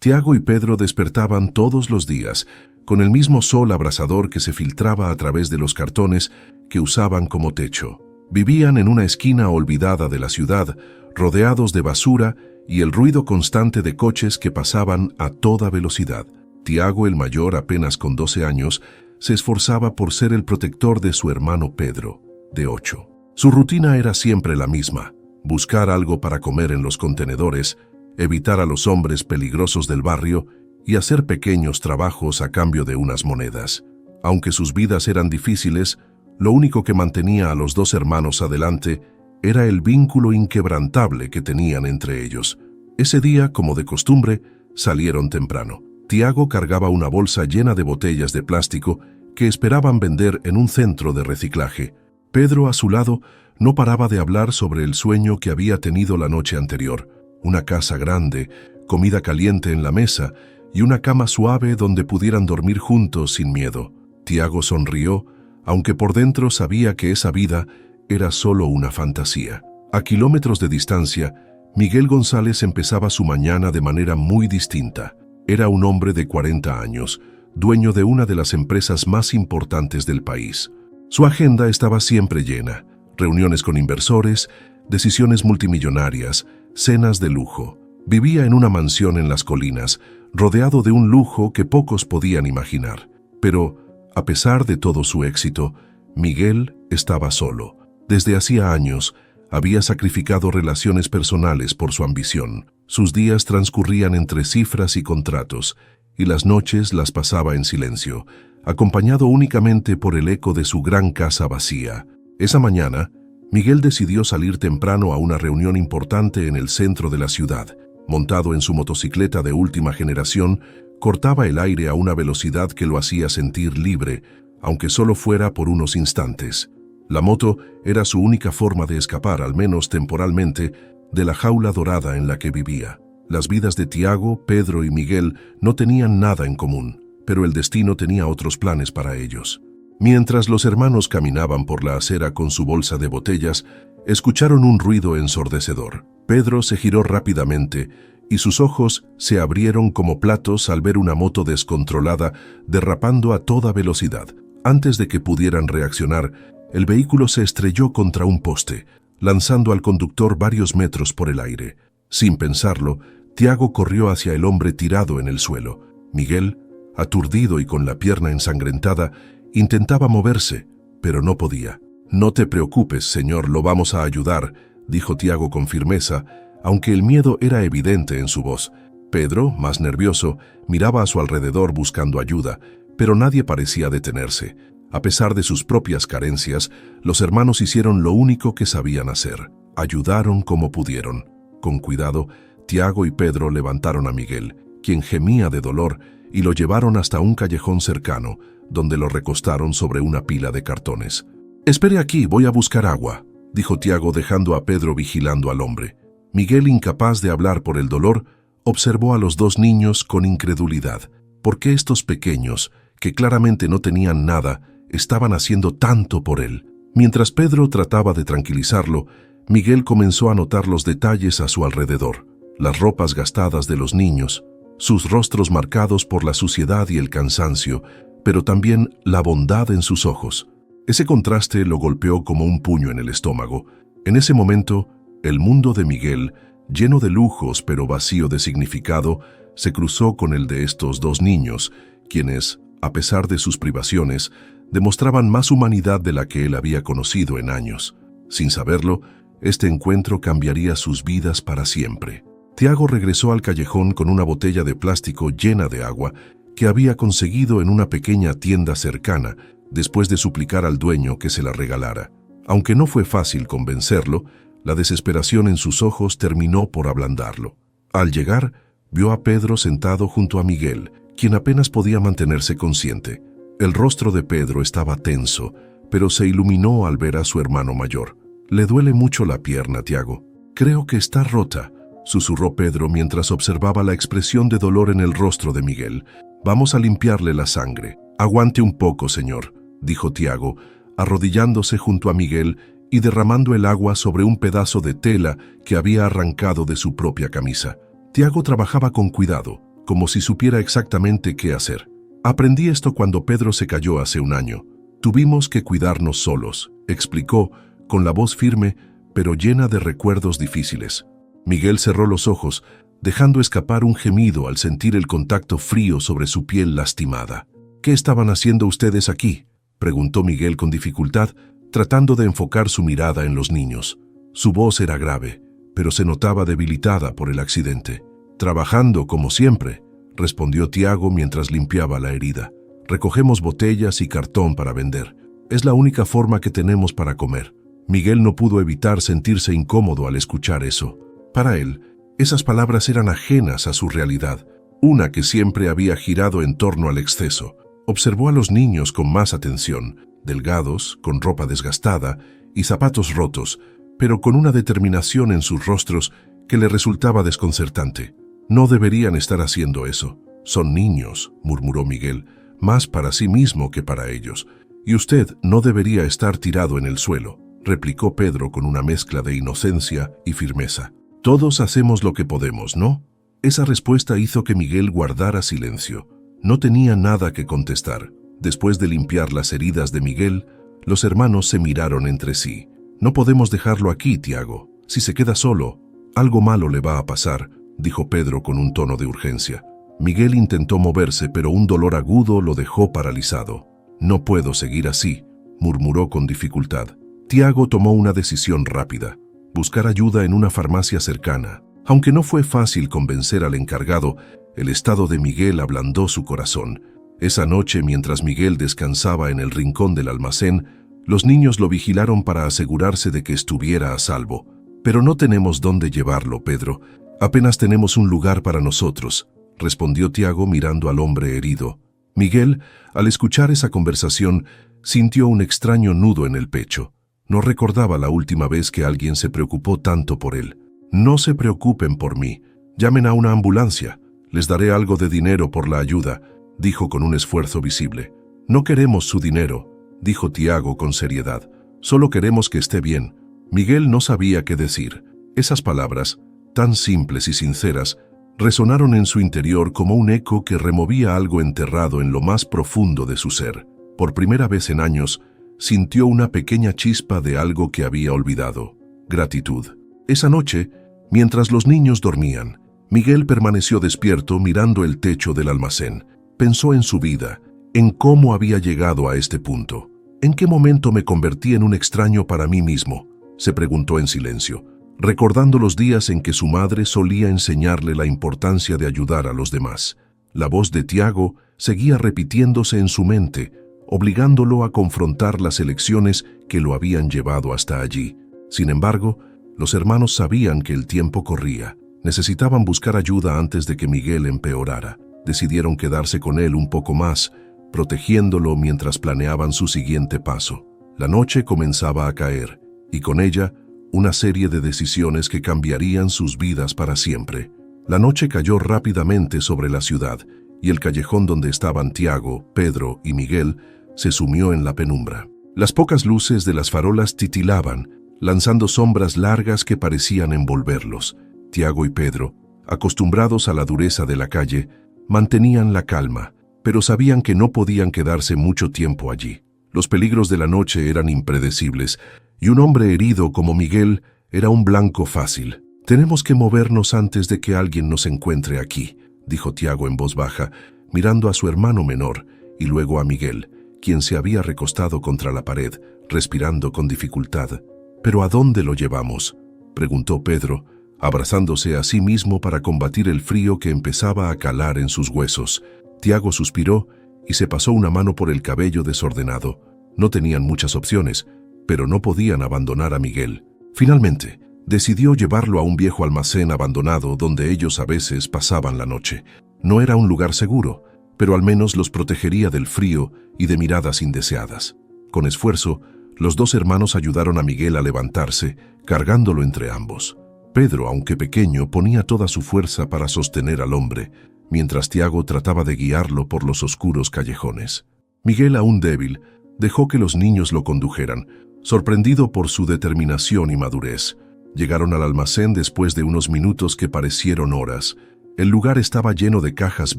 Tiago y Pedro despertaban todos los días, con el mismo sol abrasador que se filtraba a través de los cartones que usaban como techo. Vivían en una esquina olvidada de la ciudad, rodeados de basura y el ruido constante de coches que pasaban a toda velocidad. Tiago, el mayor, apenas con 12 años, se esforzaba por ser el protector de su hermano Pedro, de 8. Su rutina era siempre la misma: buscar algo para comer en los contenedores, evitar a los hombres peligrosos del barrio y hacer pequeños trabajos a cambio de unas monedas. Aunque sus vidas eran difíciles, lo único que mantenía a los dos hermanos adelante era el vínculo inquebrantable que tenían entre ellos. Ese día, como de costumbre, salieron temprano. Tiago cargaba una bolsa llena de botellas de plástico que esperaban vender en un centro de reciclaje. Pedro, a su lado, no paraba de hablar sobre el sueño que había tenido la noche anterior: una casa grande, comida caliente en la mesa y una cama suave donde pudieran dormir juntos sin miedo. Tiago sonrió, aunque por dentro sabía que esa vida era solo una fantasía. A kilómetros de distancia, Miguel González empezaba su mañana de manera muy distinta. Era un hombre de 40 años, dueño de una de las empresas más importantes del país. Su agenda estaba siempre llena: reuniones con inversores, decisiones multimillonarias, cenas de lujo. Vivía en una mansión en las colinas, rodeado de un lujo que pocos podían imaginar. Pero, a pesar de todo su éxito, Miguel estaba solo. Desde hacía años, había sacrificado relaciones personales por su ambición. Sus días transcurrían entre cifras y contratos, y las noches las pasaba en silencio, acompañado únicamente por el eco de su gran casa vacía. Esa mañana, Miguel decidió salir temprano a una reunión importante en el centro de la ciudad. Montado en su motocicleta de última generación, cortaba el aire a una velocidad que lo hacía sentir libre, aunque solo fuera por unos instantes. La moto era su única forma de escapar, al menos temporalmente, de la jaula dorada en la que vivía. Las vidas de Tiago, Pedro y Miguel no tenían nada en común, pero el destino tenía otros planes para ellos. Mientras los hermanos caminaban por la acera con su bolsa de botellas, escucharon un ruido ensordecedor. Pedro se giró rápidamente y sus ojos se abrieron como platos al ver una moto descontrolada derrapando a toda velocidad. Antes de que pudieran reaccionar, el vehículo se estrelló contra un poste, lanzando al conductor varios metros por el aire. Sin pensarlo, Tiago corrió hacia el hombre tirado en el suelo. Miguel, aturdido y con la pierna ensangrentada, intentaba moverse, pero no podía. «No te preocupes, señor, lo vamos a ayudar», dijo Tiago con firmeza, aunque el miedo era evidente en su voz. Pedro, más nervioso, miraba a su alrededor buscando ayuda, pero nadie parecía detenerse. A pesar de sus propias carencias, los hermanos hicieron lo único que sabían hacer: ayudaron como pudieron. Con cuidado, Tiago y Pedro levantaron a Miguel, quien gemía de dolor, y lo llevaron hasta un callejón cercano, donde lo recostaron sobre una pila de cartones. «Espere aquí, voy a buscar agua», dijo Tiago, dejando a Pedro vigilando al hombre. Miguel, incapaz de hablar por el dolor, observó a los dos niños con incredulidad. ¿Por qué estos pequeños, que claramente no tenían nada, estaban haciendo tanto por él? Mientras Pedro trataba de tranquilizarlo, Miguel comenzó a notar los detalles a su alrededor: las ropas gastadas de los niños, sus rostros marcados por la suciedad y el cansancio, pero también la bondad en sus ojos. Ese contraste lo golpeó como un puño en el estómago. En ese momento, el mundo de Miguel, lleno de lujos pero vacío de significado, se cruzó con el de estos dos niños, quienes, a pesar de sus privaciones, demostraban más humanidad de la que él había conocido en años. Sin saberlo, este encuentro cambiaría sus vidas para siempre. Tiago regresó al callejón con una botella de plástico llena de agua que había conseguido en una pequeña tienda cercana, después de suplicar al dueño que se la regalara. Aunque no fue fácil convencerlo, la desesperación en sus ojos terminó por ablandarlo. Al llegar, vio a Pedro sentado junto a Miguel, quien apenas podía mantenerse consciente. El rostro de Pedro estaba tenso, pero se iluminó al ver a su hermano mayor. «Le duele mucho la pierna, Tiago. Creo que está rota», susurró Pedro mientras observaba la expresión de dolor en el rostro de Miguel. «Vamos a limpiarle la sangre». «Aguante un poco, señor», dijo Tiago, arrodillándose junto a Miguel y derramando el agua sobre un pedazo de tela que había arrancado de su propia camisa. Tiago trabajaba con cuidado, como si supiera exactamente qué hacer. Aprendí esto cuando Pedro se cayó hace un año. Tuvimos que cuidarnos solos, explicó, con la voz firme, pero llena de recuerdos difíciles. Miguel cerró los ojos, dejando escapar un gemido al sentir el contacto frío sobre su piel lastimada. «¿Qué estaban haciendo ustedes aquí?», preguntó Miguel con dificultad, tratando de enfocar su mirada en los niños. Su voz era grave, pero se notaba debilitada por el accidente. «Trabajando, como siempre», respondió Tiago mientras limpiaba la herida. «Recogemos botellas y cartón para vender. Es la única forma que tenemos para comer». Miguel no pudo evitar sentirse incómodo al escuchar eso. Para él, esas palabras eran ajenas a su realidad, una que siempre había girado en torno al exceso. Observó a los niños con más atención, delgados, con ropa desgastada y zapatos rotos, pero con una determinación en sus rostros que le resultaba desconcertante. «No deberían estar haciendo eso. Son niños», murmuró Miguel, más para sí mismo que para ellos. «Y usted no debería estar tirado en el suelo», replicó Pedro con una mezcla de inocencia y firmeza. «Todos hacemos lo que podemos, ¿no?». Esa respuesta hizo que Miguel guardara silencio. No tenía nada que contestar. Después de limpiar las heridas de Miguel, los hermanos se miraron entre sí. «No podemos dejarlo aquí, Tiago. Si se queda solo, algo malo le va a pasar», dijo Pedro con un tono de urgencia. Miguel intentó moverse, pero un dolor agudo lo dejó paralizado. «No puedo seguir así», murmuró con dificultad. Tiago tomó una decisión rápida: buscar ayuda en una farmacia cercana. Aunque no fue fácil convencer al encargado, el estado de Miguel ablandó su corazón. Esa noche, mientras Miguel descansaba en el rincón del almacén, los niños lo vigilaron para asegurarse de que estuviera a salvo. «Pero no tenemos dónde llevarlo, Pedro. Apenas tenemos un lugar para nosotros», respondió Tiago mirando al hombre herido. Miguel, al escuchar esa conversación, sintió un extraño nudo en el pecho. No recordaba la última vez que alguien se preocupó tanto por él. «No se preocupen por mí. Llamen a una ambulancia. Les daré algo de dinero por la ayuda», dijo con un esfuerzo visible. «No queremos su dinero», dijo Tiago con seriedad. «Solo queremos que esté bien». Miguel no sabía qué decir. Esas palabras, tan simples y sinceras, resonaron en su interior como un eco que removía algo enterrado en lo más profundo de su ser. Por primera vez en años, sintió una pequeña chispa de algo que había olvidado: gratitud. Esa noche, mientras los niños dormían, Miguel permaneció despierto mirando el techo del almacén. Pensó en su vida, en cómo había llegado a este punto. «¿En qué momento me convertí en un extraño para mí mismo?», se preguntó en silencio, recordando los días en que su madre solía enseñarle la importancia de ayudar a los demás. La voz de Tiago seguía repitiéndose en su mente, obligándolo a confrontar las elecciones que lo habían llevado hasta allí. Sin embargo, los hermanos sabían que el tiempo corría. Necesitaban buscar ayuda antes de que Miguel empeorara. Decidieron quedarse con él un poco más, protegiéndolo mientras planeaban su siguiente paso. La noche comenzaba a caer, y con ella, una serie de decisiones que cambiarían sus vidas para siempre. La noche cayó rápidamente sobre la ciudad, y el callejón donde estaban Tiago, Pedro y Miguel se sumió en la penumbra. Las pocas luces de las farolas titilaban, lanzando sombras largas que parecían envolverlos. Tiago y Pedro, acostumbrados a la dureza de la calle, mantenían la calma, pero sabían que no podían quedarse mucho tiempo allí. Los peligros de la noche eran impredecibles, y un hombre herido como Miguel era un blanco fácil. «Tenemos que movernos antes de que alguien nos encuentre aquí», dijo Tiago en voz baja, mirando a su hermano menor y luego a Miguel, quien se había recostado contra la pared, respirando con dificultad. «¿Pero a dónde lo llevamos?», preguntó Pedro, abrazándose a sí mismo para combatir el frío que empezaba a calar en sus huesos. Tiago suspiró y se pasó una mano por el cabello desordenado. No tenían muchas opciones, pero no podían abandonar a Miguel. Finalmente, decidió llevarlo a un viejo almacén abandonado donde ellos a veces pasaban la noche. No era un lugar seguro, pero al menos los protegería del frío y de miradas indeseadas. Con esfuerzo, los dos hermanos ayudaron a Miguel a levantarse, cargándolo entre ambos. Pedro, aunque pequeño, ponía toda su fuerza para sostener al hombre, mientras Tiago trataba de guiarlo por los oscuros callejones. Miguel, aún débil, dejó que los niños lo condujeran, sorprendido por su determinación y madurez. Llegaron al almacén después de unos minutos que parecieron horas. El lugar estaba lleno de cajas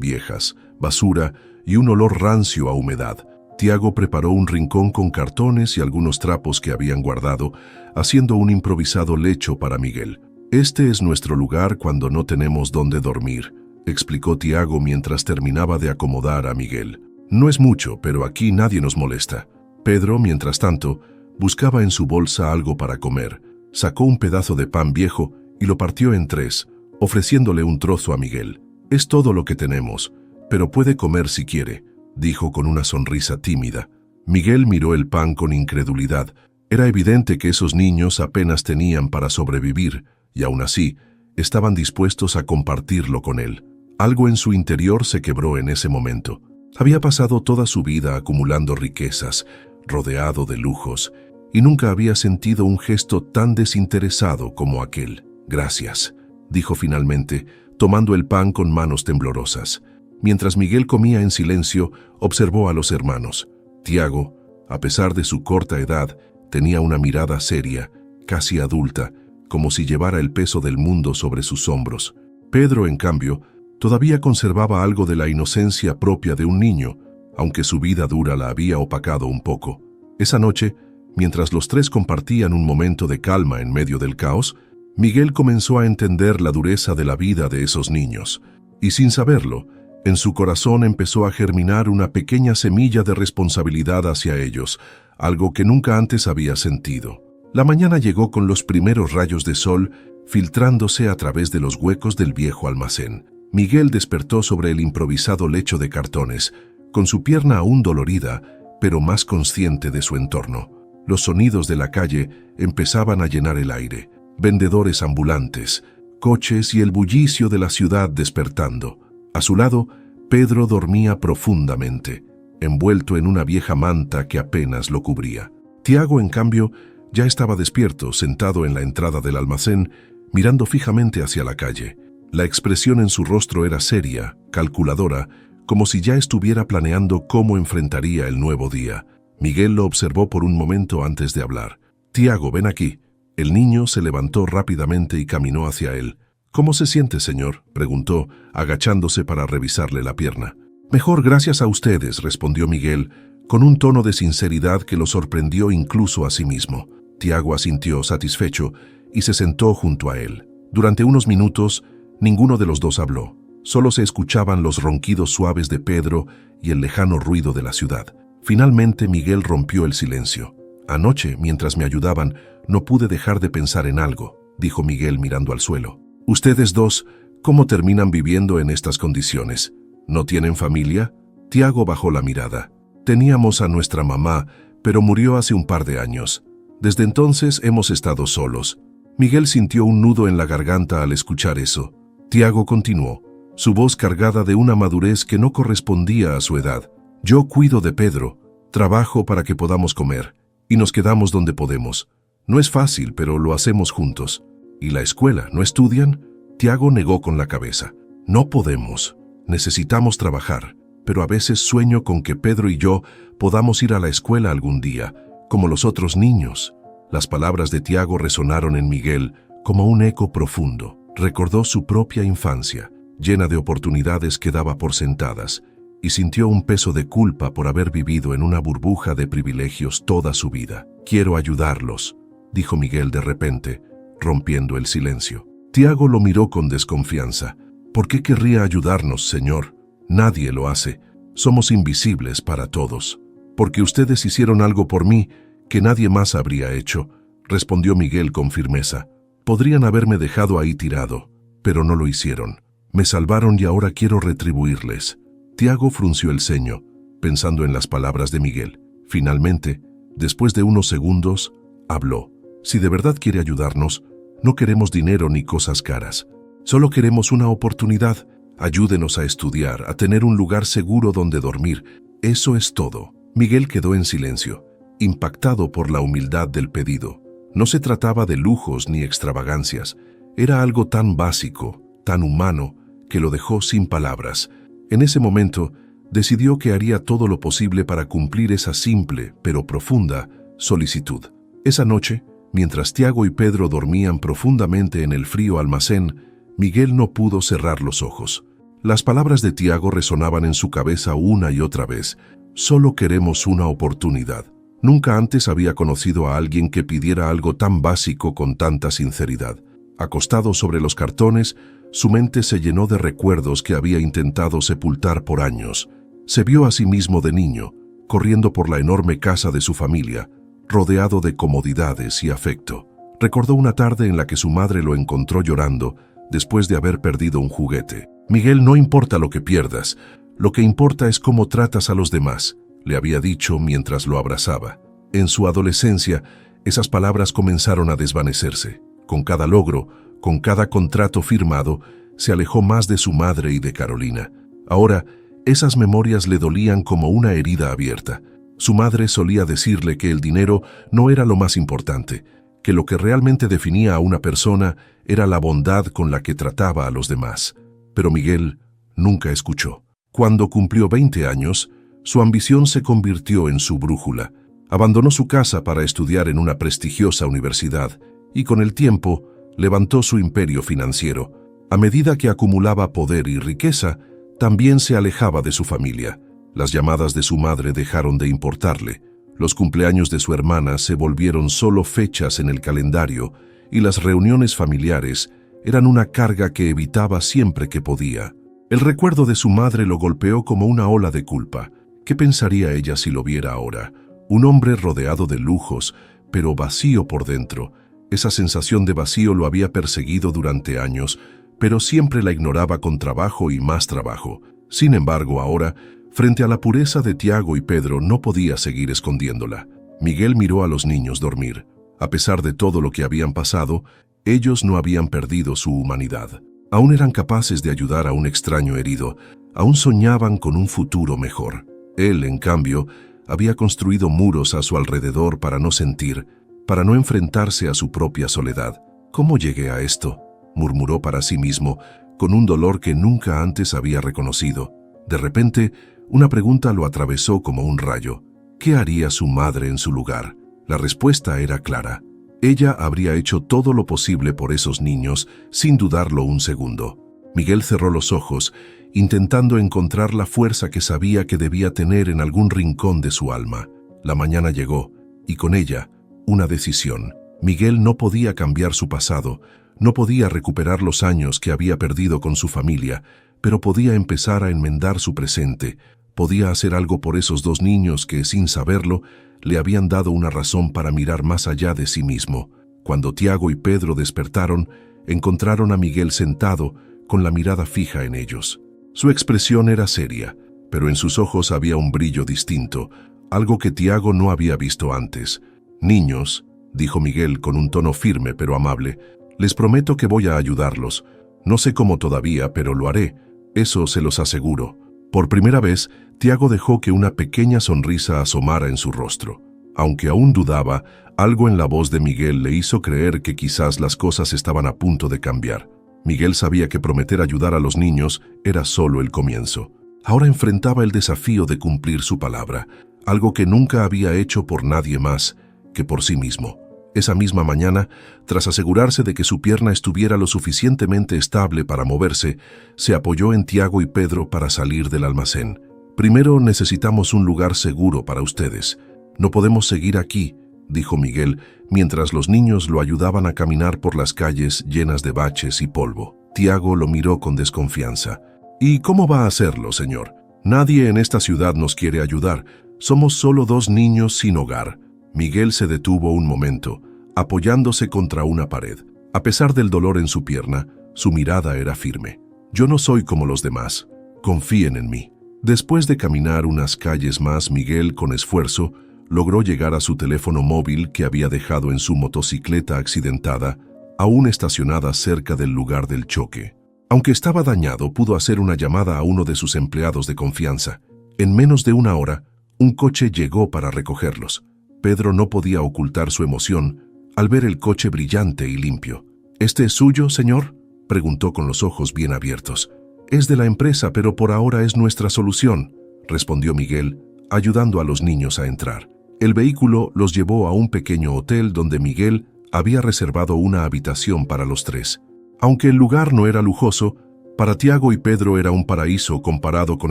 viejas, basura y un olor rancio a humedad. Tiago preparó un rincón con cartones y algunos trapos que habían guardado, haciendo un improvisado lecho para Miguel. «Este es nuestro lugar cuando no tenemos dónde dormir», explicó Tiago mientras terminaba de acomodar a Miguel. «No es mucho, pero aquí nadie nos molesta». Pedro, mientras tanto, buscaba en su bolsa algo para comer. Sacó un pedazo de pan viejo y lo partió en 3, ofreciéndole un trozo a Miguel. «Es todo lo que tenemos, pero puede comer si quiere», dijo con una sonrisa tímida. Miguel miró el pan con incredulidad. Era evidente que esos niños apenas tenían para sobrevivir, y aún así, estaban dispuestos a compartirlo con él. Algo en su interior se quebró en ese momento. Había pasado toda su vida acumulando riquezas, rodeado de lujos, y nunca había sentido un gesto tan desinteresado como aquel. «Gracias», dijo finalmente, tomando el pan con manos temblorosas. Mientras Miguel comía en silencio, observó a los hermanos. Tiago, a pesar de su corta edad, tenía una mirada seria, casi adulta, como si llevara el peso del mundo sobre sus hombros. Pedro, en cambio, todavía conservaba algo de la inocencia propia de un niño, aunque su vida dura la había opacado un poco. Esa noche, mientras los tres compartían un momento de calma en medio del caos, Miguel comenzó a entender la dureza de la vida de esos niños, y sin saberlo, en su corazón empezó a germinar una pequeña semilla de responsabilidad hacia ellos, algo que nunca antes había sentido. La mañana llegó con los primeros rayos de sol filtrándose a través de los huecos del viejo almacén. Miguel despertó sobre el improvisado lecho de cartones, con su pierna aún dolorida, pero más consciente de su entorno. Los sonidos de la calle empezaban a llenar el aire. Vendedores ambulantes, coches y el bullicio de la ciudad despertando. A su lado, Pedro dormía profundamente, envuelto en una vieja manta que apenas lo cubría. Tiago, en cambio, ya estaba despierto, sentado en la entrada del almacén, mirando fijamente hacia la calle. La expresión en su rostro era seria, calculadora, como si ya estuviera planeando cómo enfrentaría el nuevo día. Miguel lo observó por un momento antes de hablar. «Tiago, ven aquí». El niño se levantó rápidamente y caminó hacia él. «¿Cómo se siente, señor?», preguntó, agachándose para revisarle la pierna. «Mejor, gracias a ustedes», respondió Miguel, con un tono de sinceridad que lo sorprendió incluso a sí mismo. Tiago asintió satisfecho y se sentó junto a él. Durante unos minutos, ninguno de los dos habló. Solo se escuchaban los ronquidos suaves de Pedro y el lejano ruido de la ciudad. Finalmente, Miguel rompió el silencio. «Anoche, mientras me ayudaban, no pude dejar de pensar en algo», dijo Miguel mirando al suelo. «Ustedes dos, ¿cómo terminan viviendo en estas condiciones? ¿No tienen familia?». Tiago bajó la mirada. «Teníamos a nuestra mamá, pero murió hace un par de años. Desde entonces hemos estado solos». Miguel sintió un nudo en la garganta al escuchar eso. Tiago continuó, su voz cargada de una madurez que no correspondía a su edad. «Yo cuido de Pedro, trabajo para que podamos comer, y nos quedamos donde podemos. No es fácil, pero lo hacemos juntos. ¿Y la escuela, no estudian?». Tiago negó con la cabeza. «No podemos. Necesitamos trabajar, pero a veces sueño con que Pedro y yo podamos ir a la escuela algún día, como los otros niños». Las palabras de Tiago resonaron en Miguel como un eco profundo. Recordó su propia infancia, llena de oportunidades que daba por sentadas, y sintió un peso de culpa por haber vivido en una burbuja de privilegios toda su vida. «Quiero ayudarlos», dijo Miguel de repente, rompiendo el silencio. Tiago lo miró con desconfianza. «¿Por qué querría ayudarnos, señor? Nadie lo hace. Somos invisibles para todos». «Porque ustedes hicieron algo por mí que nadie más habría hecho», respondió Miguel con firmeza. «Podrían haberme dejado ahí tirado, pero no lo hicieron. Me salvaron y ahora quiero retribuirles». Tiago frunció el ceño, pensando en las palabras de Miguel. Finalmente, después de unos segundos, habló. «Si de verdad quiere ayudarnos, no queremos dinero ni cosas caras. Solo queremos una oportunidad. Ayúdenos a estudiar, a tener un lugar seguro donde dormir. Eso es todo». Miguel quedó en silencio, impactado por la humildad del pedido. No se trataba de lujos ni extravagancias. Era algo tan básico, tan humano, que lo dejó sin palabras. En ese momento, decidió que haría todo lo posible para cumplir esa simple, pero profunda, solicitud. Esa noche, mientras Tiago y Pedro dormían profundamente en el frío almacén, Miguel no pudo cerrar los ojos. Las palabras de Tiago resonaban en su cabeza una y otra vez. Solo queremos una oportunidad. Nunca antes había conocido a alguien que pidiera algo tan básico con tanta sinceridad. Acostado sobre los cartones, su mente se llenó de recuerdos que había intentado sepultar por años. Se vio a sí mismo de niño, corriendo por la enorme casa de su familia, rodeado de comodidades y afecto. Recordó una tarde en la que su madre lo encontró llorando después de haber perdido un juguete. «Miguel, no importa lo que pierdas, lo que importa es cómo tratas a los demás», le había dicho mientras lo abrazaba. En su adolescencia, esas palabras comenzaron a desvanecerse. Con cada logro, con cada contrato firmado, se alejó más de su madre y de Carolina. Ahora, esas memorias le dolían como una herida abierta. Su madre solía decirle que el dinero no era lo más importante, que lo que realmente definía a una persona era la bondad con la que trataba a los demás. Pero Miguel nunca escuchó. Cuando cumplió 20 años, su ambición se convirtió en su brújula. Abandonó su casa para estudiar en una prestigiosa universidad y con el tiempo levantó su imperio financiero. A medida que acumulaba poder y riqueza, también se alejaba de su familia. Las llamadas de su madre dejaron de importarle. Los cumpleaños de su hermana se volvieron solo fechas en el calendario y las reuniones familiares eran una carga que evitaba siempre que podía. El recuerdo de su madre lo golpeó como una ola de culpa. ¿Qué pensaría ella si lo viera ahora? Un hombre rodeado de lujos, pero vacío por dentro. Esa sensación de vacío lo había perseguido durante años, pero siempre la ignoraba con trabajo y más trabajo. Sin embargo, ahora, frente a la pureza de Tiago y Pedro, no podía seguir escondiéndola. Miguel miró a los niños dormir. A pesar de todo lo que habían pasado, ellos no habían perdido su humanidad. Aún eran capaces de ayudar a un extraño herido. Aún soñaban con un futuro mejor. Él, en cambio, había construido muros a su alrededor para no sentir, para no enfrentarse a su propia soledad. «¿Cómo llegué a esto?», murmuró para sí mismo, con un dolor que nunca antes había reconocido. De repente, una pregunta lo atravesó como un rayo. ¿Qué haría su madre en su lugar? La respuesta era clara. Ella habría hecho todo lo posible por esos niños, sin dudarlo un segundo. Miguel cerró los ojos, intentando encontrar la fuerza que sabía que debía tener en algún rincón de su alma. La mañana llegó, y con ella, una decisión. Miguel no podía cambiar su pasado, no podía recuperar los años que había perdido con su familia, pero podía empezar a enmendar su presente. Podía hacer algo por esos dos niños que, sin saberlo, le habían dado una razón para mirar más allá de sí mismo. Cuando Tiago y Pedro despertaron, encontraron a Miguel sentado, con la mirada fija en ellos. Su expresión era seria, pero en sus ojos había un brillo distinto, algo que Tiago no había visto antes. «Niños», dijo Miguel con un tono firme pero amable, «les prometo que voy a ayudarlos. No sé cómo todavía, pero lo haré. Eso se los aseguro». Por primera vez, Tiago dejó que una pequeña sonrisa asomara en su rostro. Aunque aún dudaba, algo en la voz de Miguel le hizo creer que quizás las cosas estaban a punto de cambiar. Miguel sabía que prometer ayudar a los niños era solo el comienzo. Ahora enfrentaba el desafío de cumplir su palabra, algo que nunca había hecho por nadie más que por sí mismo. Esa misma mañana, tras asegurarse de que su pierna estuviera lo suficientemente estable para moverse, se apoyó en Tiago y Pedro para salir del almacén. «Primero necesitamos un lugar seguro para ustedes. No podemos seguir aquí», dijo Miguel, mientras los niños lo ayudaban a caminar por las calles llenas de baches y polvo. Tiago lo miró con desconfianza. «¿Y cómo va a hacerlo, señor? Nadie en esta ciudad nos quiere ayudar. Somos solo dos niños sin hogar». Miguel se detuvo un momento, apoyándose contra una pared. A pesar del dolor en su pierna, su mirada era firme. «Yo no soy como los demás. Confíen en mí». Después de caminar unas calles más, Miguel, con esfuerzo, logró llegar a su teléfono móvil que había dejado en su motocicleta accidentada, aún estacionada cerca del lugar del choque. Aunque estaba dañado, pudo hacer una llamada a uno de sus empleados de confianza. En menos de una hora, un coche llegó para recogerlos. Pedro no podía ocultar su emoción al ver el coche brillante y limpio. «¿Este es suyo, señor?», preguntó con los ojos bien abiertos. «Es de la empresa, pero por ahora es nuestra solución», respondió Miguel, ayudando a los niños a entrar. El vehículo los llevó a un pequeño hotel donde Miguel había reservado una habitación para los tres. Aunque el lugar no era lujoso, para Tiago y Pedro era un paraíso comparado con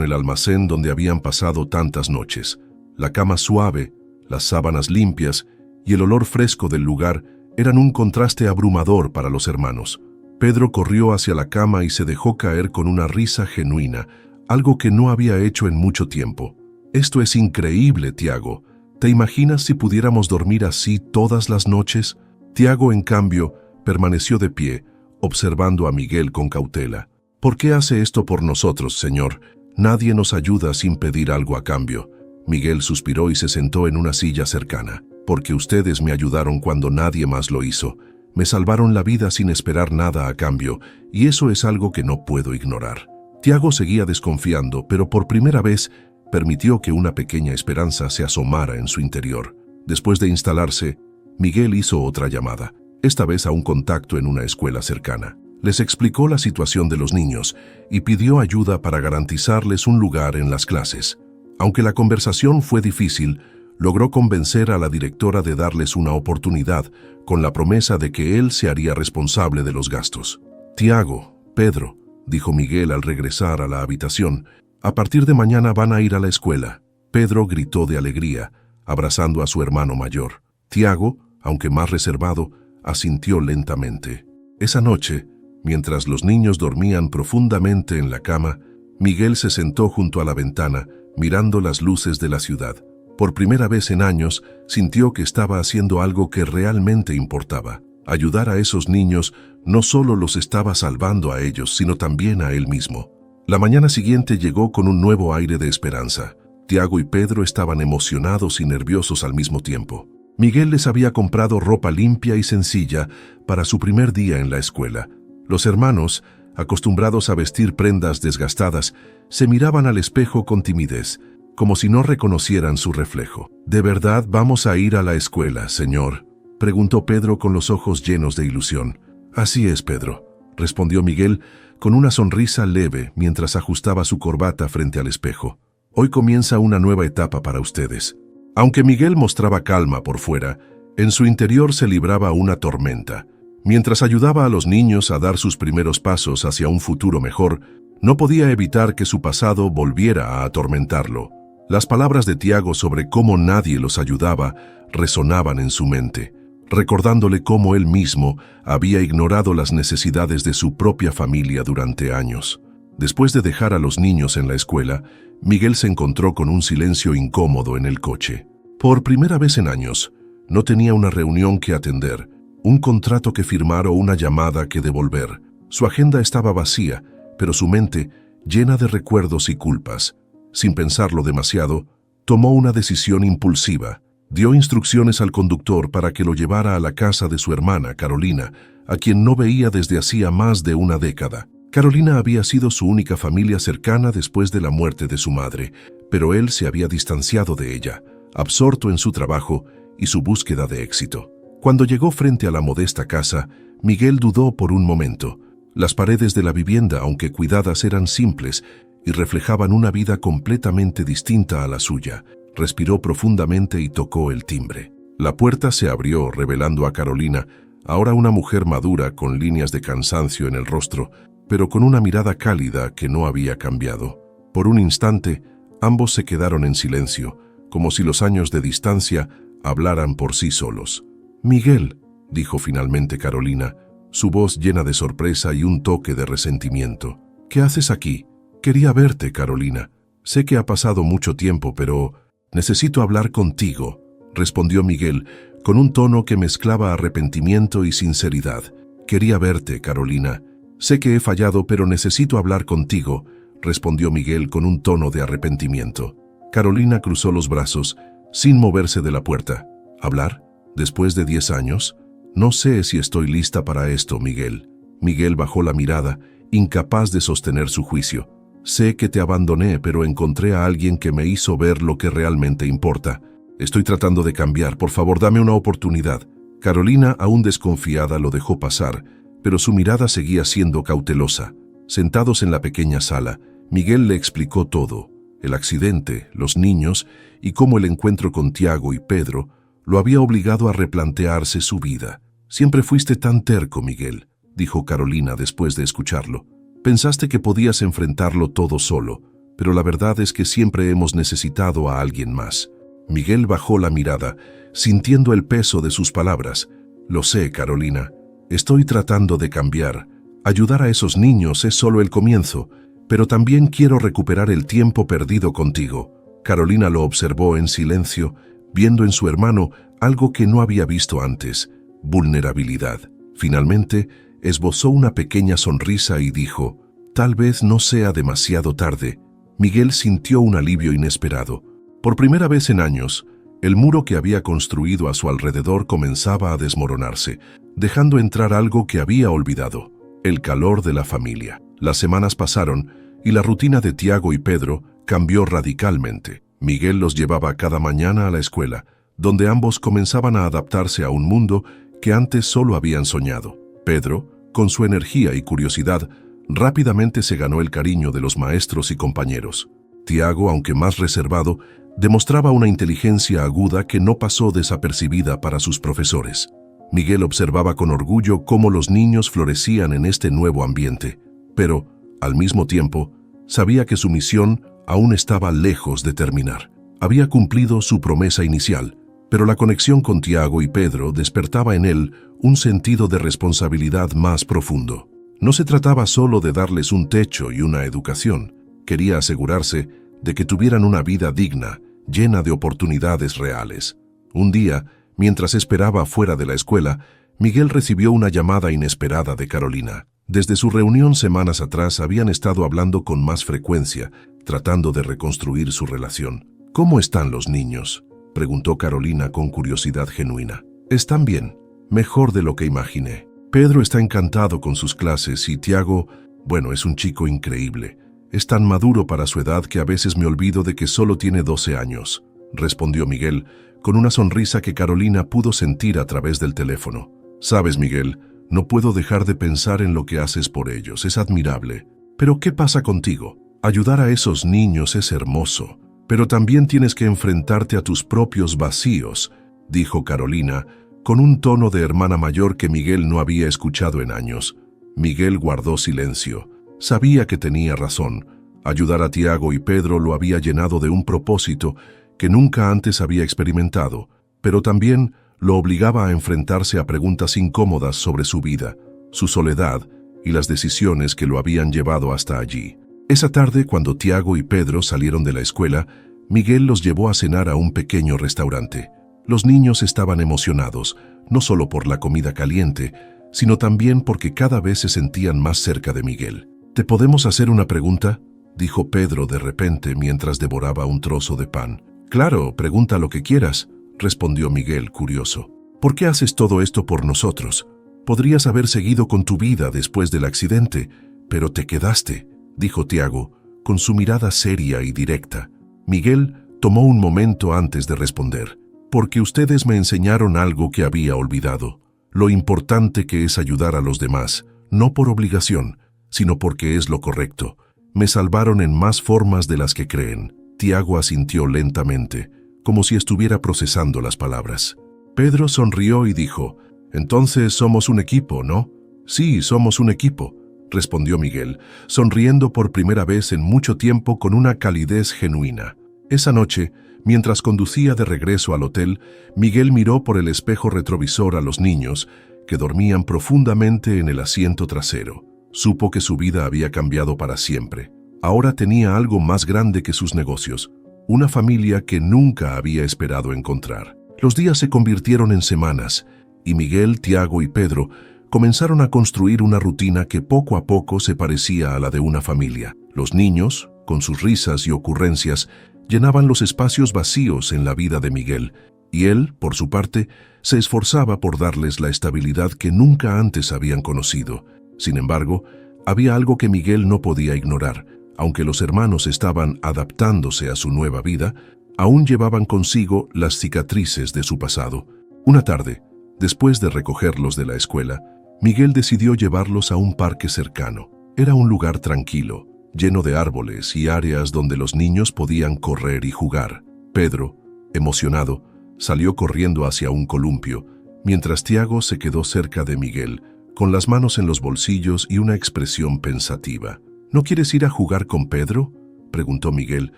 el almacén donde habían pasado tantas noches. La cama suave, las sábanas limpias y el olor fresco del lugar eran un contraste abrumador para los hermanos. Pedro corrió hacia la cama y se dejó caer con una risa genuina, algo que no había hecho en mucho tiempo. «Esto es increíble, Tiago. ¿Te imaginas si pudiéramos dormir así todas las noches?» Tiago, en cambio, permaneció de pie, observando a Miguel con cautela. «¿Por qué hace esto por nosotros, señor? Nadie nos ayuda sin pedir algo a cambio». Miguel suspiró y se sentó en una silla cercana. «Porque ustedes me ayudaron cuando nadie más lo hizo. Me salvaron la vida sin esperar nada a cambio, y eso es algo que no puedo ignorar». Tiago seguía desconfiando, pero por primera vez permitió que una pequeña esperanza se asomara en su interior. Después de instalarse, Miguel hizo otra llamada, esta vez a un contacto en una escuela cercana. Les explicó la situación de los niños y pidió ayuda para garantizarles un lugar en las clases. Aunque la conversación fue difícil, logró convencer a la directora de darles una oportunidad, con la promesa de que él se haría responsable de los gastos. «Tiago, Pedro», dijo Miguel al regresar a la habitación, «a partir de mañana van a ir a la escuela». Pedro gritó de alegría, abrazando a su hermano mayor. Tiago, aunque más reservado, asintió lentamente. Esa noche, mientras los niños dormían profundamente en la cama, Miguel se sentó junto a la ventana, mirando las luces de la ciudad. Por primera vez en años, sintió que estaba haciendo algo que realmente importaba. Ayudar a esos niños no solo los estaba salvando a ellos, sino también a él mismo. La mañana siguiente llegó con un nuevo aire de esperanza. Tiago y Pedro estaban emocionados y nerviosos al mismo tiempo. Miguel les había comprado ropa limpia y sencilla para su primer día en la escuela. Los hermanos, acostumbrados a vestir prendas desgastadas, se miraban al espejo con timidez, como si no reconocieran su reflejo. «¿De verdad vamos a ir a la escuela, señor?», preguntó Pedro con los ojos llenos de ilusión. «Así es, Pedro», respondió Miguel con una sonrisa leve mientras ajustaba su corbata frente al espejo. «Hoy comienza una nueva etapa para ustedes». Aunque Miguel mostraba calma por fuera, en su interior se libraba una tormenta. Mientras ayudaba a los niños a dar sus primeros pasos hacia un futuro mejor, no podía evitar que su pasado volviera a atormentarlo. Las palabras de Tiago sobre cómo nadie los ayudaba resonaban en su mente, recordándole cómo él mismo había ignorado las necesidades de su propia familia durante años. Después de dejar a los niños en la escuela, Miguel se encontró con un silencio incómodo en el coche. Por primera vez en años, no tenía una reunión que atender, un contrato que firmar o una llamada que devolver. Su agenda estaba vacía, pero su mente llena de recuerdos y culpas. Sin pensarlo demasiado, tomó una decisión impulsiva. Dio instrucciones al conductor para que lo llevara a la casa de su hermana, Carolina, a quien no veía desde hacía más de una década. Carolina había sido su única familia cercana después de la muerte de su madre, pero él se había distanciado de ella, absorto en su trabajo y su búsqueda de éxito. Cuando llegó frente a la modesta casa, Miguel dudó por un momento. Las paredes de la vivienda, aunque cuidadas, eran simples y reflejaban una vida completamente distinta a la suya. Respiró profundamente y tocó el timbre. La puerta se abrió, revelando a Carolina, ahora una mujer madura con líneas de cansancio en el rostro, pero con una mirada cálida que no había cambiado. Por un instante, ambos se quedaron en silencio, como si los años de distancia hablaran por sí solos. «Miguel», dijo finalmente Carolina, su voz llena de sorpresa y un toque de resentimiento. «¿Qué haces aquí? Quería verte, Carolina. Sé que ha pasado mucho tiempo, pero necesito hablar contigo», respondió Miguel, con un tono que mezclaba arrepentimiento y sinceridad. «Quería verte, Carolina. Sé que he fallado, pero necesito hablar contigo», respondió Miguel con un tono de arrepentimiento. Carolina cruzó los brazos, sin moverse de la puerta. «¿Hablar? ¿Después de 10 años? No sé si estoy lista para esto, Miguel». Miguel bajó la mirada, incapaz de sostener su juicio. «Sé que te abandoné, pero encontré a alguien que me hizo ver lo que realmente importa. Estoy tratando de cambiar, por favor, dame una oportunidad». Carolina, aún desconfiada, lo dejó pasar, pero su mirada seguía siendo cautelosa. Sentados en la pequeña sala, Miguel le explicó todo: el accidente, los niños y cómo el encuentro con Tiago y Pedro lo había obligado a replantearse su vida. «Siempre fuiste tan terco, Miguel. dijo Carolina después de escucharlo. Pensaste que podías enfrentarlo todo solo, pero la verdad es que siempre hemos necesitado a alguien más. Miguel bajó la mirada, sintiendo el peso de sus palabras. Lo sé, Carolina. Estoy tratando de cambiar. Ayudar a esos niños es solo el comienzo, pero también quiero recuperar el tiempo perdido contigo. Carolina lo observó en silencio, viendo en su hermano algo que no había visto antes: vulnerabilidad. Finalmente, esbozó una pequeña sonrisa y dijo: «Tal vez no sea demasiado tarde». Miguel sintió un alivio inesperado. Por primera vez en años, el muro que había construido a su alrededor comenzaba a desmoronarse, dejando entrar algo que había olvidado: el calor de la familia. Las semanas pasaron y la rutina de Tiago y Pedro cambió radicalmente. Miguel los llevaba cada mañana a la escuela, donde ambos comenzaban a adaptarse a un mundo que antes solo habían soñado. Pedro, con su energía y curiosidad, rápidamente se ganó el cariño de los maestros y compañeros. Tiago, aunque más reservado, demostraba una inteligencia aguda que no pasó desapercibida para sus profesores. Miguel observaba con orgullo cómo los niños florecían en este nuevo ambiente, pero, al mismo tiempo, sabía que su misión aún estaba lejos de terminar. Había cumplido su promesa inicial, pero la conexión con Tiago y Pedro despertaba en él un sentido de responsabilidad más profundo. No se trataba solo de darles un techo y una educación. Quería asegurarse de que tuvieran una vida digna, llena de oportunidades reales. Un día, mientras esperaba fuera de la escuela, Miguel recibió una llamada inesperada de Carolina. Desde su reunión semanas atrás habían estado hablando con más frecuencia, tratando de reconstruir su relación. «¿Cómo están los niños?», preguntó Carolina con curiosidad genuina. «Están bien, mejor de lo que imaginé. Pedro está encantado con sus clases y Tiago, bueno, es un chico increíble. Es tan maduro para su edad que a veces me olvido de que solo tiene 12 años», respondió Miguel, con una sonrisa que Carolina pudo sentir a través del teléfono. «Sabes, Miguel, no puedo dejar de pensar en lo que haces por ellos, es admirable. Pero ¿qué pasa contigo? Ayudar a esos niños es hermoso, pero también tienes que enfrentarte a tus propios vacíos», dijo Carolina, con un tono de hermana mayor que Miguel no había escuchado en años. Miguel guardó silencio. Sabía que tenía razón. Ayudar a Tiago y Pedro lo había llenado de un propósito que nunca antes había experimentado, pero también lo obligaba a enfrentarse a preguntas incómodas sobre su vida, su soledad y las decisiones que lo habían llevado hasta allí. Esa tarde, cuando Tiago y Pedro salieron de la escuela, Miguel los llevó a cenar a un pequeño restaurante. Los niños estaban emocionados, no solo por la comida caliente, sino también porque cada vez se sentían más cerca de Miguel. «¿Te podemos hacer una pregunta?», dijo Pedro de repente mientras devoraba un trozo de pan. «Claro, pregunta lo que quieras», respondió Miguel, curioso. «¿Por qué haces todo esto por nosotros? Podrías haber seguido con tu vida después del accidente, pero te quedaste», dijo Tiago, con su mirada seria y directa. Miguel tomó un momento antes de responder. «Porque ustedes me enseñaron algo que había olvidado, lo importante que es ayudar a los demás, no por obligación, sino porque es lo correcto. Me salvaron en más formas de las que creen». Tiago asintió lentamente, como si estuviera procesando las palabras. Pedro sonrió y dijo: «Entonces somos un equipo, ¿no?». «Sí, somos un equipo», respondió Miguel, sonriendo por primera vez en mucho tiempo con una calidez genuina. Esa noche, mientras conducía de regreso al hotel, Miguel miró por el espejo retrovisor a los niños, que dormían profundamente en el asiento trasero. Supo que su vida había cambiado para siempre. Ahora tenía algo más grande que sus negocios, una familia que nunca había esperado encontrar. Los días se convirtieron en semanas, y Miguel, Tiago y Pedro comenzaron a construir una rutina que poco a poco se parecía a la de una familia. Los niños, con sus risas y ocurrencias, llenaban los espacios vacíos en la vida de Miguel, y él, por su parte, se esforzaba por darles la estabilidad que nunca antes habían conocido. Sin embargo, había algo que Miguel no podía ignorar. Aunque los hermanos estaban adaptándose a su nueva vida, aún llevaban consigo las cicatrices de su pasado. Una tarde, después de recogerlos de la escuela, Miguel decidió llevarlos a un parque cercano. Era un lugar tranquilo, lleno de árboles y áreas donde los niños podían correr y jugar. Pedro, emocionado, salió corriendo hacia un columpio, mientras Tiago se quedó cerca de Miguel, con las manos en los bolsillos y una expresión pensativa. ¿No quieres ir a jugar con Pedro?, preguntó Miguel,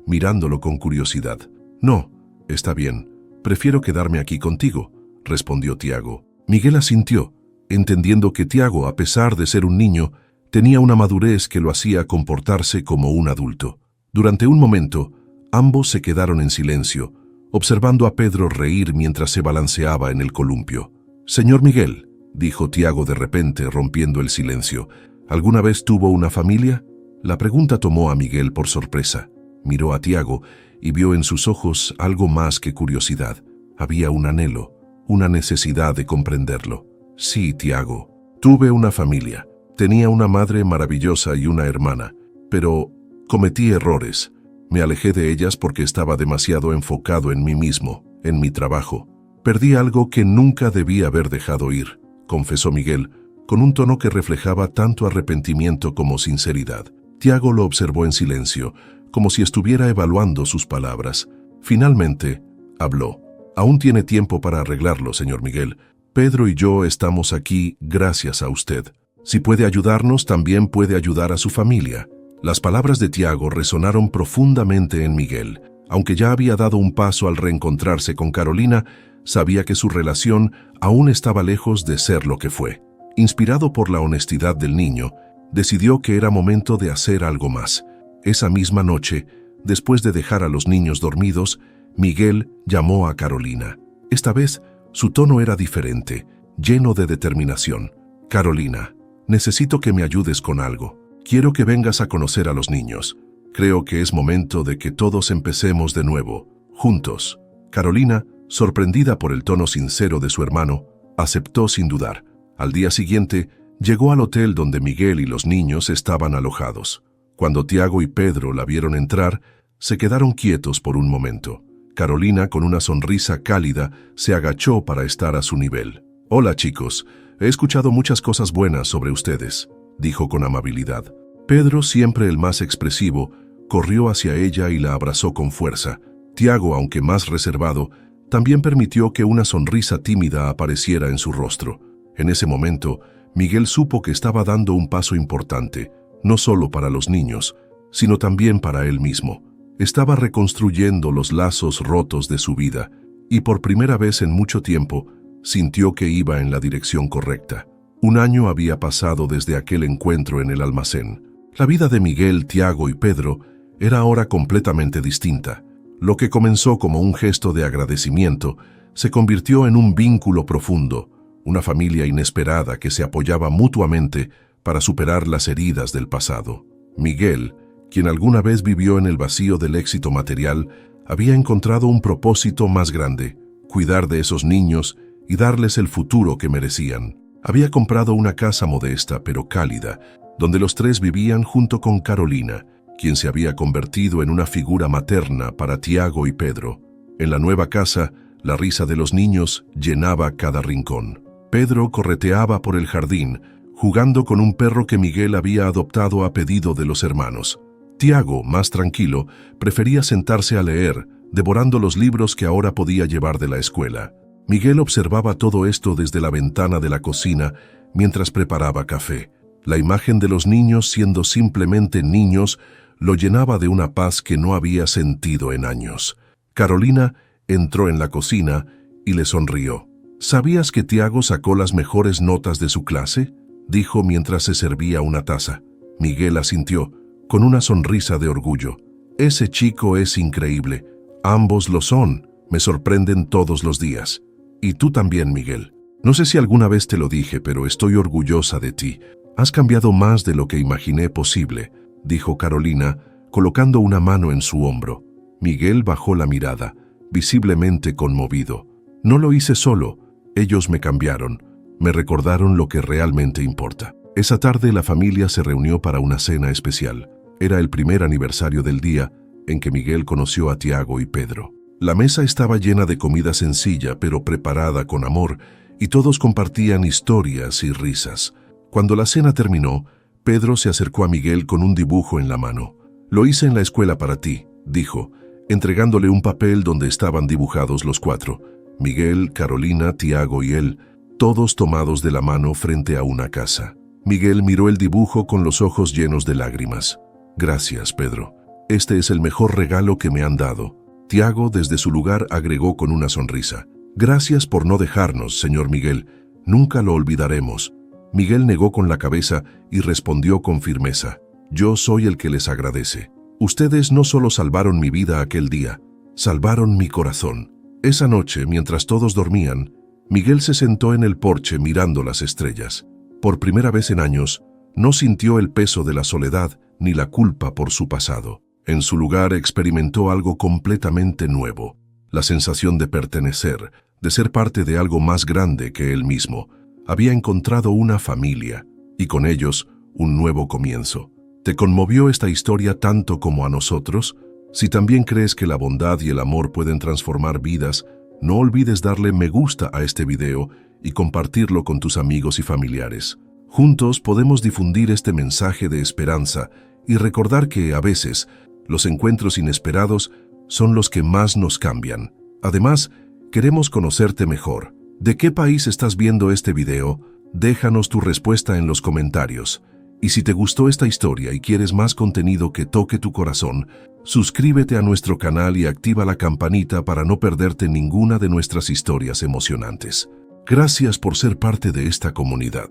mirándolo con curiosidad. No, está bien. Prefiero quedarme aquí contigo, respondió Tiago. Miguel asintió, entendiendo que Tiago, a pesar de ser un niño, tenía una madurez que lo hacía comportarse como un adulto. Durante un momento, ambos se quedaron en silencio, observando a Pedro reír mientras se balanceaba en el columpio. «Señor Miguel», dijo Tiago de repente, rompiendo el silencio, «¿alguna vez tuvo una familia?». La pregunta tomó a Miguel por sorpresa. Miró a Tiago y vio en sus ojos algo más que curiosidad. Había un anhelo, una necesidad de comprenderlo. «Sí, Tiago, tuve una familia. Tenía una madre maravillosa y una hermana, pero cometí errores. Me alejé de ellas porque estaba demasiado enfocado en mí mismo, en mi trabajo. Perdí algo que nunca debía haber dejado ir», confesó Miguel, con un tono que reflejaba tanto arrepentimiento como sinceridad. Tiago lo observó en silencio, como si estuviera evaluando sus palabras. Finalmente, habló. «Aún tiene tiempo para arreglarlo, señor Miguel. Pedro y yo estamos aquí gracias a usted. Si puede ayudarnos, también puede ayudar a su familia». Las palabras de Tiago resonaron profundamente en Miguel. Aunque ya había dado un paso al reencontrarse con Carolina, sabía que su relación aún estaba lejos de ser lo que fue. Inspirado por la honestidad del niño, decidió que era momento de hacer algo más. Esa misma noche, después de dejar a los niños dormidos, Miguel llamó a Carolina. Esta vez, su tono era diferente, lleno de determinación. «Carolina, necesito que me ayudes con algo. Quiero que vengas a conocer a los niños. Creo que es momento de que todos empecemos de nuevo, juntos». Carolina, sorprendida por el tono sincero de su hermano, aceptó sin dudar. Al día siguiente, llegó al hotel donde Miguel y los niños estaban alojados. Cuando Tiago y Pedro la vieron entrar, se quedaron quietos por un momento. Carolina, con una sonrisa cálida, se agachó para estar a su nivel. «Hola, chicos. He escuchado muchas cosas buenas sobre ustedes», dijo con amabilidad. Pedro, siempre el más expresivo, corrió hacia ella y la abrazó con fuerza. Tiago, aunque más reservado, también permitió que una sonrisa tímida apareciera en su rostro. En ese momento, Miguel supo que estaba dando un paso importante, no solo para los niños, sino también para él mismo. Estaba reconstruyendo los lazos rotos de su vida, y por primera vez en mucho tiempo, sintió que iba en la dirección correcta. Un año había pasado desde aquel encuentro en el almacén. La vida de Miguel, Tiago y Pedro era ahora completamente distinta. Lo que comenzó como un gesto de agradecimiento se convirtió en un vínculo profundo, una familia inesperada que se apoyaba mutuamente para superar las heridas del pasado. Miguel, quien alguna vez vivió en el vacío del éxito material, había encontrado un propósito más grande: cuidar de esos niños y darles el futuro que merecían. Había comprado una casa modesta pero cálida, donde los tres vivían junto con Carolina, quien se había convertido en una figura materna para Tiago y Pedro. En la nueva casa, la risa de los niños llenaba cada rincón. Pedro correteaba por el jardín, jugando con un perro que Miguel había adoptado a pedido de los hermanos. Tiago, más tranquilo, prefería sentarse a leer, devorando los libros que ahora podía llevar de la escuela. Miguel observaba todo esto desde la ventana de la cocina mientras preparaba café. La imagen de los niños siendo simplemente niños lo llenaba de una paz que no había sentido en años. Carolina entró en la cocina y le sonrió. «¿Sabías que Tiago sacó las mejores notas de su clase?», dijo mientras se servía una taza. Miguel asintió, con una sonrisa de orgullo. «Ese chico es increíble. Ambos lo son. Me sorprenden todos los días. Y tú también, Miguel. No sé si alguna vez te lo dije, pero estoy orgullosa de ti. Has cambiado más de lo que imaginé posible», dijo Carolina, colocando una mano en su hombro. Miguel bajó la mirada, visiblemente conmovido. «No lo hice solo. Ellos me cambiaron. Me recordaron lo que realmente importa». Esa tarde la familia se reunió para una cena especial. Era el primer aniversario del día en que Miguel conoció a Tiago y Pedro. La mesa estaba llena de comida sencilla, pero preparada con amor, y todos compartían historias y risas. Cuando la cena terminó, Pedro se acercó a Miguel con un dibujo en la mano. «Lo hice en la escuela para ti», dijo, entregándole un papel donde estaban dibujados los cuatro: Miguel, Carolina, Tiago y él. todos tomados de la mano frente a una casa. Miguel miró el dibujo con los ojos llenos de lágrimas. Gracias, Pedro. Este es el mejor regalo que me han dado. Tiago, desde su lugar, agregó con una sonrisa. Gracias por no dejarnos, señor Miguel. Nunca lo olvidaremos. Miguel negó con la cabeza y respondió con firmeza. Yo soy el que les agradece. Ustedes no solo salvaron mi vida aquel día, salvaron mi corazón. Esa noche, mientras todos dormían, Miguel se sentó en el porche mirando las estrellas. Por primera vez en años, no sintió el peso de la soledad ni la culpa por su pasado. En su lugar experimentó algo completamente nuevo, la sensación de pertenecer, de ser parte de algo más grande que él mismo. Había encontrado una familia, y con ellos, un nuevo comienzo. ¿Te conmovió esta historia tanto como a nosotros? Si también crees que la bondad y el amor pueden transformar vidas, no olvides darle me gusta a este video y compartirlo con tus amigos y familiares. Juntos podemos difundir este mensaje de esperanza y recordar que, a veces, los encuentros inesperados son los que más nos cambian. Además, queremos conocerte mejor. ¿De qué país estás viendo este video? Déjanos tu respuesta en los comentarios. Y si te gustó esta historia y quieres más contenido que toque tu corazón, suscríbete a nuestro canal y activa la campanita para no perderte ninguna de nuestras historias emocionantes. Gracias por ser parte de esta comunidad.